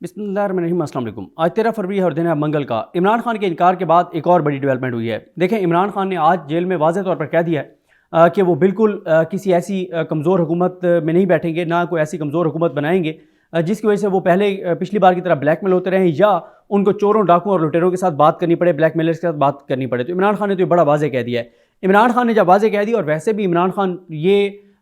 बिस्मिल्लाहिर्रहमानिर्रहीम। अस्सलाम वालेकुम। आज 13 फरवरी है और दिन है मंगल का। इमरान खान के इनकार के बाद एक और बड़ी डेवलपमेंट हुई है। देखें, इमरान खान ने आज जेल में वाज़ेह तौर पर कह दिया है कि वो बिल्कुल किसी ऐसी कमज़ोर हुकूमत में नहीं बैठेंगे, ना कोई ऐसी कमज़ोर हुकूमत बनाएंगे जिसकी वजह से वो पहले पिछली बार की तरह ब्लैकमेल होते रहें या उनको चोरों, डाकुओं और लुटेरों के साथ बात करनी पड़े, ब्लैकमेलर्स के साथ बात करनी पड़े। तो इमरान खान ने तो ये बड़ा वाज़ेह कह दिया है। इमरान खान ने जब वाज़ेह कह दिया, और वैसे भी इमरान खान ये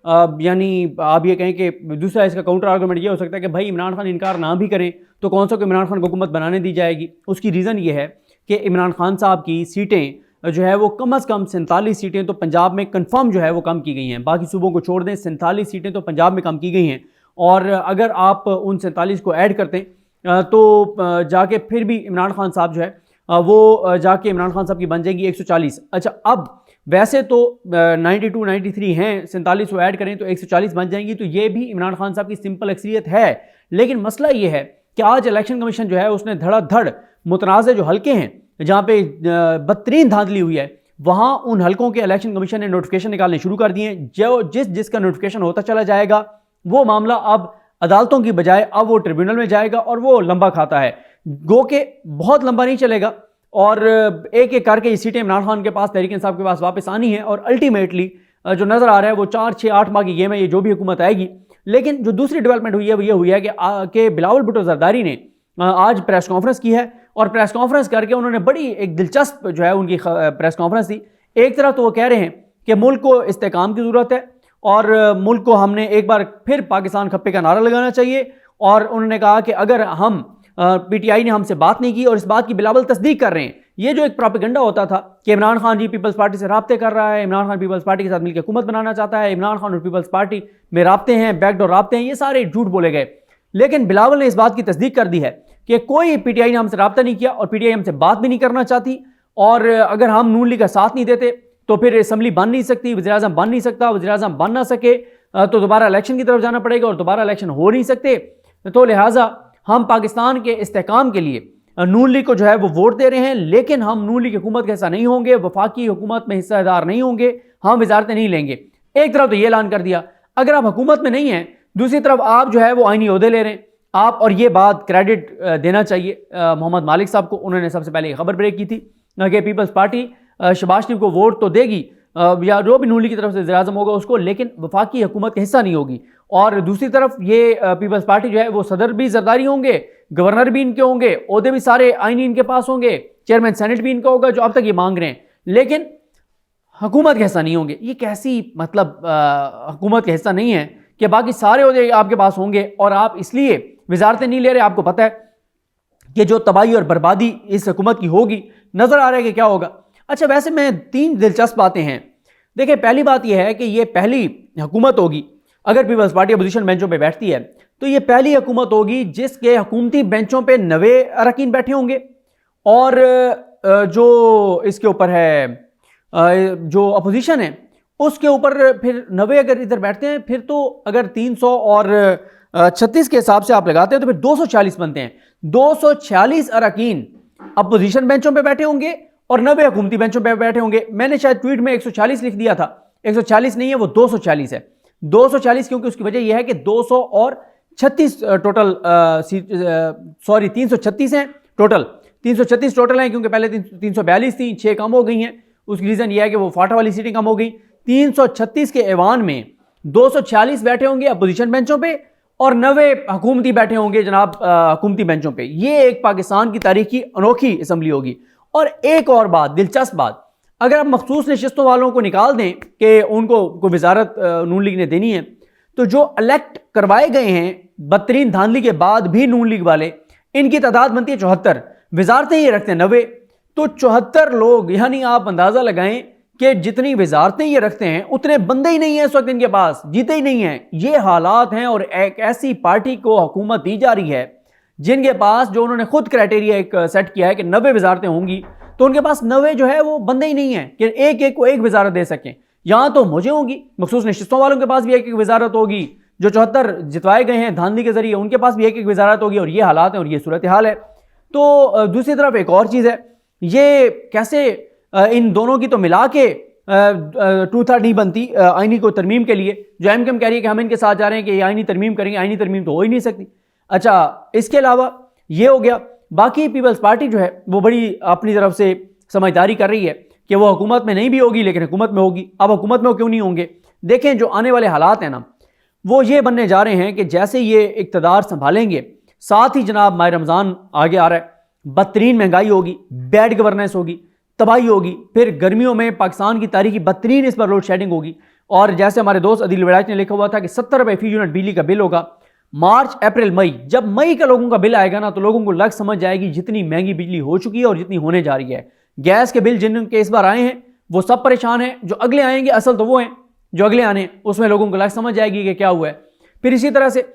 यानी आप ये कहें कि दूसरा इसका काउंटर आर्गूमेंट ये हो सकता है कि भाई इमरान खान इनकार ना भी करें तो कौन सा को इमरान खान को हुकूमत बनाने दी जाएगी। उसकी रीज़न ये है कि इमरान खान साहब की सीटें जो है वो कम अज़ कम 47 सीटें तो पंजाब में कंफर्म जो है वो कम की गई हैं। बाकी सूबों को छोड़ दें, 47 सीटें तो पंजाब में कम की गई हैं। और अगर आप उन 47 को ऐड करते हैं तो जाके फिर भी इमरान खान साहब जो है वो जाके इमरान खान साहब की बन जाएगी 140। अच्छा, अब वैसे तो 92 93 हैं, 47 को ऐड करें तो 140 बन जाएंगी। तो ये भी इमरान खान साहब की सिंपल अक्सरियत है। लेकिन मसला ये है कि आज इलेक्शन कमीशन जो है उसने धड़ाधड़ मुतनाज़े जो हल्के हैं जहाँ पे बदतरीन धांधली हुई है, वहाँ उन हल्कों के इलेक्शन कमीशन ने नोटिफिकेशन निकालने शुरू कर दिए हैं। जो जिसका नोटिफिकेशन होता चला जाएगा वो मामला अब अदालतों की बजाय अब वो ट्रिब्यूनल में जाएगा और वो लंबा खाता है। गो के बहुत लंबा नहीं चलेगा और एक एक करके ये सीटें इमरान खान के पास, तहरीक इंसाफ के पास वापस आनी है। और अल्टीमेटली जो नज़र आ रहा है वो 4 6 8 माह की गेम है, ये जो भी हुकूमत आएगी। लेकिन जो दूसरी डेवलपमेंट हुई है वो ये हुई है कि बिलावल भुट्टो जरदारी ने आज प्रेस कॉन्फ्रेंस की है और प्रेस कॉन्फ्रेंस करके उन्होंने बड़ी एक दिलचस्प जो है उनकी प्रेस कॉन्फ्रेंस थी। एक तरफ तो वो कह रहे हैं कि मुल्क को इस्तेकाम की ज़रूरत है और मुल्क को हमने एक बार फिर पाकिस्तान खप्पे का नारा लगाना चाहिए। और उन्होंने कहा कि अगर हम पीटीआई ने हमसे बात नहीं की और इस बात की बिलावल तस्दीक कर रहे हैं, ये जो एक प्रोपेगेंडा होता था कि इमरान खान जी पीपल्स पार्टी से राब्ते कर रहा है, इमरान खान पीपल्स पार्टी के साथ मिलकर हुकूमत बनाना चाहता है, इमरान खान और पीपल्स पार्टी में राब्ते हैं, बैकडोर राब्ते हैं, ये सारे झूठ बोले गए। लेकिन बिलावल ने इस बात की तस्दीक कर दी है कि कोई पीटीआई ने हमसे राब्ता नहीं किया और पीटीआई हमसे बात भी नहीं करना चाहती। और अगर हम नून लीग का साथ नहीं देते तो फिर असम्बली बन नहीं सकती, वज़ीर आज़म बन नहीं सकता, वज़ीर आज़म बन ना सके तो दोबारा इलेक्शन की तरफ जाना पड़ेगा और दोबारा इलेक्शन हो नहीं सकते। तो लिहाजा हम पाकिस्तान के इस्तेकाम के लिए नून लीग को जो है वो वोट दे रहे हैं, लेकिन हम नून लीग की हुकूमत का हिस्सा नहीं होंगे, वफाकी हुकूमत में हिस्सेदार नहीं होंगे, हम वजारतें नहीं लेंगे। एक तरफ तो ये ऐलान कर दिया। अगर आप हुकूमत में नहीं हैं, दूसरी तरफ आप जो है वो आईनी ओहदे ले रहे हैं आप। और ये बात क्रेडिट देना चाहिए मोहम्मद मालिक साहब को। उन्होंने सबसे पहले ये खबर ब्रेक की थी कि पीपल्स पार्टी शहबाज शरीफ को वोट तो देगी या जो भी नून लीग की तरफ से वज़ीर आज़म होगा उसको, लेकिन वफाकी हुकूमत का हिस्सा नहीं होगी। और दूसरी तरफ ये पीपल्स पार्टी जो है वो सदर भी जरदारी होंगे, गवर्नर भी इनके होंगे, ओहदे भी सारे आईनी इनके पास होंगे, चेयरमैन सेनेट भी इनका होगा जो अब तक ये मांग रहे हैं, लेकिन हुकूमत का हिस्सा नहीं होंगे। ये कैसी मतलब हुकूमत का हिस्सा नहीं है कि बाकी सारे ओहदे आपके पास होंगे और आप इसलिए वजारतें नहीं ले रहे। आपको पता है कि जो तबाही और बर्बादी इस हुकूमत की होगी, नजर आ रहा है कि क्या होगा। अच्छा, वैसे में 3 दिलचस्प बातें हैं। देखिए, पहली बात यह है कि ये पहली हुकूमत होगी, अगर पीपल्स पार्टी अपोजिशन बेंचों पे बैठती है तो ये पहली हुकूमत होगी जिसके हुकूमती बेंचों पे 90 अरकान बैठे होंगे और जो इसके ऊपर है जो अपोजिशन है उसके ऊपर फिर 90 अगर इधर बैठते हैं फिर तो अगर 300 और 36 के हिसाब से आप लगाते हैं तो फिर 240 बनते हैं। 246 अरकान अपोजिशन बेंचों पे बैठे होंगे और 90 हुकूमती बेंचों पे बैठे होंगे। मैंने शायद ट्वीट में 140 लिख दिया था, 140 नहीं है, वो 240 है। 240 क्योंकि उसकी वजह यह है कि 200 और 36 टोटल 336 हैं टोटल, 336 टोटल हैं क्योंकि पहले 342 थी, 6 कम हो गई हैं। उसकी रीज़न यह है कि वो फाटा वाली सीटें कम हो गई। 336 के ऐवान में 246 बैठे होंगे अपोजिशन बेंचों पे और 90 हुकूमती बैठे होंगे जनाब हुकूमती बेंचों पे। ये एक पाकिस्तान की तारीख की अनोखी असम्बली होगी। और एक और बात, दिलचस्प बात, अगर आप मखसूस नशिस्तों वालों को निकाल दें कि उनको कोई वजारत नून लीग ने देनी है, तो जो इलेक्ट करवाए गए हैं बदतरीन धांधली के बाद भी नून लीग वाले, इनकी तादाद बनती है 74, वजारतें ये रखते हैं 90। तो 74 लोग, यानी आप अंदाजा लगाएं कि जितनी वजारतें ये रखते हैं उतने बंदे ही नहीं है इस वक्त इनके पास, जीते ही नहीं है। ये हालात हैं और एक ऐसी पार्टी को हुकूमत दी जा रही है जिनके पास, जो उन्होंने खुद क्राइटेरिया एक सेट किया है कि 90 वजारतें होंगी, तो उनके पास 90 जो है वो बंदे ही नहीं है कि एक एक को एक वजारत दे सकें। यहां तो मुझे होगी, मखसूस नशिस्तों वालों के पास भी एक एक वजारत होगी, जो 74 जितवाए गए हैं धांधली के जरिए उनके पास भी एक एक वजारत होगी। और ये हालात हैं और ये सूरत हाल है। तो दूसरी तरफ एक और चीज़ है, ये कैसे इन दोनों की तो मिला के 2/3 नहीं बनती आईनी को तरमीम के लिए, जो एमकेएम कह रही है कि हम इनके साथ जा रहे हैं कि ये आईनी तरमीम करेंगे, आईनी तरमीम तो हो ही नहीं सकती। अच्छा, इसके अलावा ये हो गया। बाकी पीपल्स पार्टी जो है वो बड़ी अपनी तरफ से समझदारी कर रही है कि वो हुकूमत में नहीं भी होगी लेकिन हुकूमत में होगी। अब हुकूमत में क्यों नहीं होंगे? देखें जो आने वाले हालात हैं ना वो ये बनने जा रहे हैं कि जैसे ये इक़्तिदार संभालेंगे, साथ ही जनाब माह रमज़ान आगे आ रहा है, बदतरीन महंगाई होगी, बैड गवर्नेंस होगी, तबाही होगी, फिर गर्मियों में पाकिस्तान की तारीखी बदतरीन इस पर लोड शेडिंग होगी। और जैसे हमारे दोस्त अदील विलायत ने लिखा हुआ था कि 70 रुपये फी यूनिट बिजली का बिल होगा मार्च अप्रैल मई। जब मई का लोगों का बिल आएगा ना तो लोगों को लग समझ जाएगी जितनी महंगी बिजली हो चुकी है और जितनी होने जा रही है। गैस के बिल जिनके इस बार आए हैं वो सब परेशान हैं, जो अगले आएंगे असल तो वो हैं जो अगले आने उसमें लोगों को लग समझ जाएगी कि क्या हुआ है। फिर इसी तरह से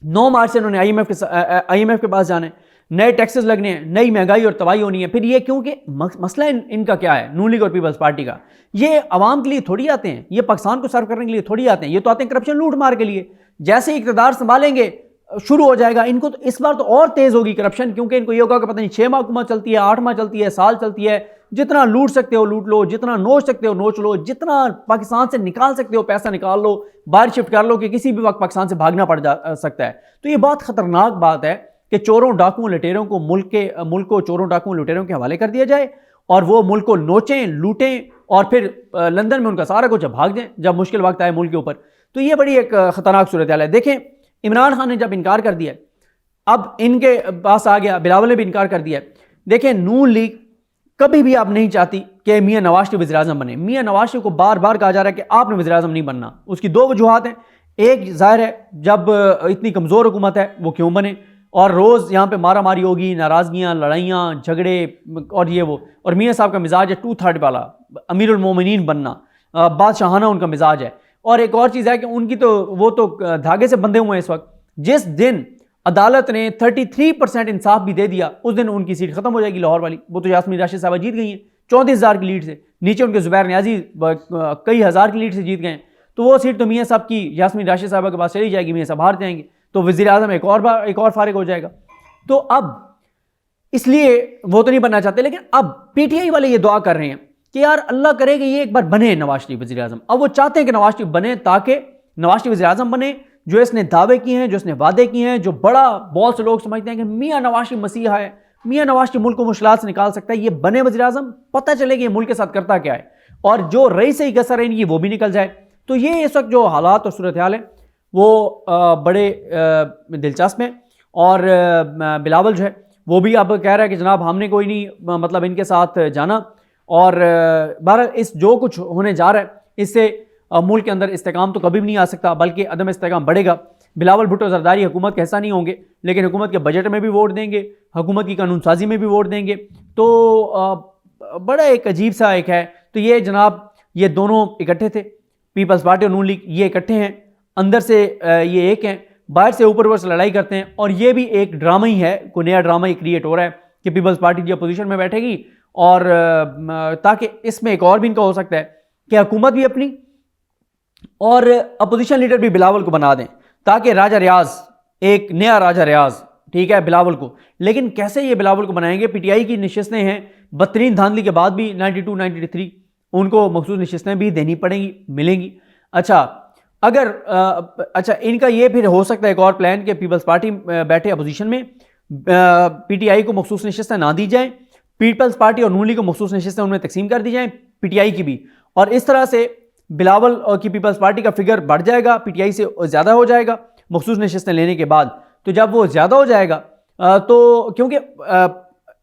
9 मार्च से इन्होंने IMF के पास जाना है, नए टैक्सेस लगने हैं, नई महंगाई और तबाही होनी है। फिर ये क्योंकि मसला इनका क्या है, नून लीग और पीपल्स पार्टी का, ये आवाम के लिए थोड़ी आते हैं, ये पाकिस्तान को सर्व करने के लिए थोड़ी आते हैं, ये तो आते हैं करप्शन लूट मार के लिए। जैसे ही इक़्तिदार संभालेंगे शुरू हो जाएगा इनको, तो इस बार तो और तेज होगी करप्शन, क्योंकि इनको ये होगा कि पता नहीं 6 माह हुकूमत चलती है, 8 माह चलती है, साल चलती है, जितना लूट सकते हो लूट लो, जितना नोच सकते हो नोच लो, जितना पाकिस्तान से निकाल सकते हो पैसा निकाल लो, बाहर शिफ्ट कर लो कि किसी भी वक्त पाकिस्तान से भागना पड़ सकता है। तो ये बहुत खतरनाक बात है कि चोरों डाकुओं लुटेरों को मुल्क को चोरों डाकुओं लुटेरों के हवाले कर दिया जाए और वो मुल्क को नोचें लूटें और फिर लंदन में उनका सारा कुछ भाग दें जब मुश्किल वक्त आए मुल्क के ऊपर। तो ये बड़ी एक खतरनाक सूरत हाल है। देखें इमरान खान ने जब इनकार कर दिया, अब इनके पास आ गया, बिलावल ने भी इनकार कर दिया। देखें नून लीग कभी भी आप नहीं चाहती कि मियां नवाज शरीफ वज़ीर आज़म बने। मियां नवाज शरीफ को बार बार कहा जा रहा है कि आपने वज़ीर आज़म नहीं बनना। उसकी 2 वजूहात हैं। एक जाहिर है जब इतनी कमज़ोर हुकूमत है वो क्यों बने, और रोज़ यहाँ पे मारा मारी होगी, नाराज़गियाँ, लड़ाइयाँ, झगड़े और ये वो। और मियाँ साहब का मिजाज है 2/3 वाला, अमीरुल मोमिनीन बनना, बादशाहाना उनका मिजाज है। और एक और चीज़ है कि उनकी तो वो तो धागे से बंधे हुए हैं इस वक्त। जिस दिन अदालत ने 33% इंसाफ भी दे दिया उस दिन उनकी सीट खत्म हो जाएगी लाहौर वाली। वो तो यास्मीन राशिद साहबा जीत गई हैं 34,000 की लीड से, नीचे उनके ज़ुबैर नियाजी कई हज़ार की लीड से जीत गए। तो वो सीट तो मियाँ साहब की यास्मीन राशिद साहबा के पास चली जाएगी, मियाँ साहब हार जाएंगे, तो वज़ीर आज़म एक और फारिग हो जाएगा। तो अब इसलिए वो तो नहीं बनना चाहते, लेकिन अब PTI वाले ये दुआ कर रहे हैं कि यार अल्लाह करे कि ये एक बार बने नवाज शरीफ वज़ीर आज़म। अब वो चाहते हैं कि नवाज शरीफ बने ताकि नवाज शरीफ वज़ीर आज़म बने, जो इसने दावे किए हैं, जो इसने वादे किए हैं, जो बड़ा बहुत से लोग समझते हैं कि मियाँ नवाज शरीफ मसीहा है, मियाँ नवाज शरीफ मुल्क को मुश्किलात से निकाल सकता है, ये बने वज़ीर आज़म, पता चले कि ये मुल्क के साथ करता क्या है, और जो रईस ही कसर है इनकी वो भी निकल जाए। तो ये इस वक्त जो हालात और सूरत हाल है वो बड़े दिलचस्प हैं। और बिलावल जो है वो भी अब कह रहा है कि जनाब हमने कोई नहीं मतलब इनके साथ जाना, और बहरहाल इस जो कुछ होने जा रहा है इससे मुल्क के अंदर इस्तेकाम तो कभी भी नहीं आ सकता, बल्कि अदम इस्तेकाम बढ़ेगा। बिलावल भुट्टो जरदारी हुकूमत का हिस्सा नहीं होंगे, लेकिन हुकूमत के बजट में भी वोट देंगे, हुकूमत की कानून साजी में भी वोट देंगे। तो बड़ा एक अजीब सा एक है। तो ये जनाब ये दोनों इकट्ठे थे, पीपल्स पार्टी और नून लीग ये इकट्ठे हैं, अंदर से ये एक हैं, बाहर से ऊपर ऊपर से लड़ाई करते हैं। और ये भी एक ड्रामा ही है, कोई नया ड्रामा ही क्रिएट हो रहा है कि पीपल्स पार्टी जो अपोजिशन में बैठेगी, और ताकि इसमें एक और भी इनका हो सकता है कि हुकूमत भी अपनी और अपोजिशन लीडर भी बिलावल को बना दें, ताकि राजा रियाज, एक नया राजा रियाज, ठीक है, बिलावल को। लेकिन कैसे ये बिलावल को बनाएंगे? PTI की नशिस्तें हैं, बदतरीन धांधली के बाद भी 92, 93 उनको मखसूस नशिस्तें भी देनी पड़ेंगी, मिलेंगी। अच्छा अगर अच्छा इनका ये फिर हो सकता है एक और प्लान कि पीपल्स पार्टी बैठे अपोजिशन में, PTI को मखसूस नशिस्तें ना दी जाएं, पीपल्स पार्टी और नून लीग को मखसूस नशिस्तें उनमें तकसीम कर दी जाएं, PTI की भी, और इस तरह से बिलावल की पीपल्स पार्टी का फिगर बढ़ जाएगा, PTI से ज़्यादा हो जाएगा मखसूस नशिस्तें लेने के बाद। तो जब वो ज़्यादा हो जाएगा तो क्योंकि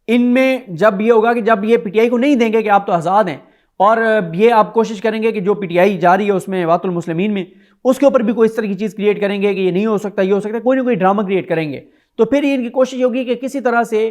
इनमें जब ये होगा कि जब ये PTI को नहीं देंगे कि आप तो आज़ाद हैं, और ये आप कोशिश करेंगे कि जो PTI जा रही है उसमें वातुल मुस्लिमीन में, उसके ऊपर भी कोई इस तरह की चीज़ क्रिएट करेंगे कि ये नहीं हो सकता, ये हो सकता है, कोई ना कोई ड्रामा क्रिएट करेंगे। तो फिर इनकी कोशिश होगी कि किसी तरह से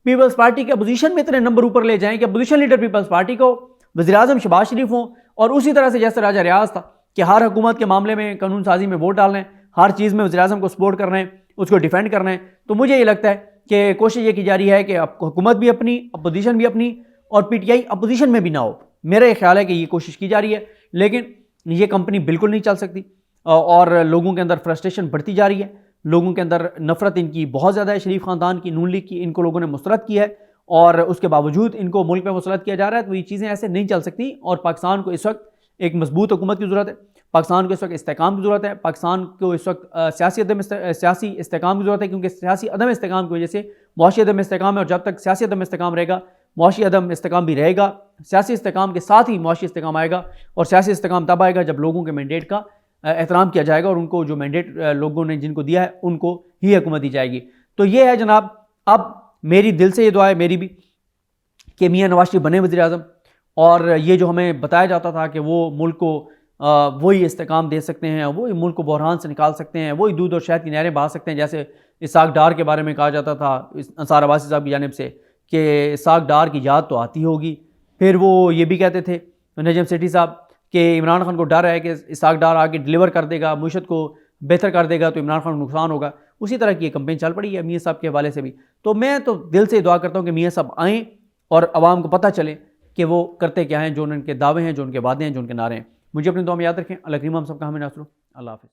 पीपल्स पार्टी के अपोजिशन में इतने नंबर ऊपर ले जाएं कि अपोजिशन लीडर पीपल्स पार्टी को वज़ीर आज़म शहबाज शरीफ हों, और उसी तरह से जैसे राजा रियाज था कि हर हुकूमत के मामले में कानून साजी में वोट डालना है, हर चीज़ में वज़ीर आज़म को सपोर्ट करना है, उसको डिफेंड करना है। तो मुझे ये लगता है कि कोशिश ये की जा रही है कि हुकूमत भी अपनी, अपोजिशन भी अपनी, और PTI अपोजिशन में भी ना हो। मेरा ख्याल है कि ये कोशिश की जा रही है, लेकिन ये कंपनी बिल्कुल नहीं चल सकती, और लोगों के अंदर फ्रस्ट्रेशन बढ़ती जा रही है, लोगों के अंदर नफरत इनकी बहुत ज़्यादा है, शरीफ ख़ानदान की, नून लीग की, इनको लोगों ने मुस्तरद किया है, और उसके बावजूद इनको मुल्क में मुस्तरद किया जा रहा है। तो ये चीज़ें ऐसे नहीं चल सकती, और पाकिस्तान को इस वक्त एक मजबूत हुकूमत की ज़रूरत है, पाकिस्तान को इस वक्त इस्तेकाम की ज़रूरत है। पाकिस्तान को इस वक्त सियासी इस्तेकाम की ज़रूरत है, क्योंकि सियासी अदम इस्तेकाम की वजह से मुआशी अदम इस्तेकाम है, और जब तक सियासी अदम इस्तेकाम रहेगा मुआशी अदम इस्तेकाम भी रहेगा। सियासी इस्तेकाम के साथ ही मुआशी इस्तेकाम आएगा, और सियासी इस्तेकाम तब आएगा जब लोगों के मैंडेट का एहतराम किया जाएगा और उनको जो मैंडेट लोगों ने जिनको दिया है उनको ही हुकूमत दी जाएगी। तो ये है जनाब, अब मेरी दिल से ये दुआ है मेरी भी कि मियाँ नवाज शरीफ बने वज़ीर आज़म, और ये जो हमें बताया जाता था कि वो मुल्क को वही इस्तेकाम दे सकते हैं, वही मुल्क को बहरान से निकाल सकते हैं, वही दूध और शहद की नहरें बहा सकते हैं, जैसे इसाक डार के बारे में कहा जाता था अंसार अब्बासी साहब की जानिब से कि इसाक डार की याद तो आती होगी। फिर वो ये भी कहते थे नजम सेठी साहब कि इमरान खान को डर है कि इसाक डार आके डिलीवर कर देगा, मुशत को बेहतर कर देगा तो इमरान खान को नुकसान होगा। उसी तरह की ये कंपेन चल पड़ी है मियाँ साहब के हवाले से भी। तो मैं तो दिल से दुआ करता हूँ कि मियाँ साहब आएँ और आवाम को पता चले कि वो करते क्या हैं, जो उनके दावे हैं, जो उनके वादे हैं, जो उनके नारे हैं। मुझे अपनी दुआ में याद रखें। अल्लाह करीम हम सबका हमें नासरो। अल्लाह हाफ़िज़।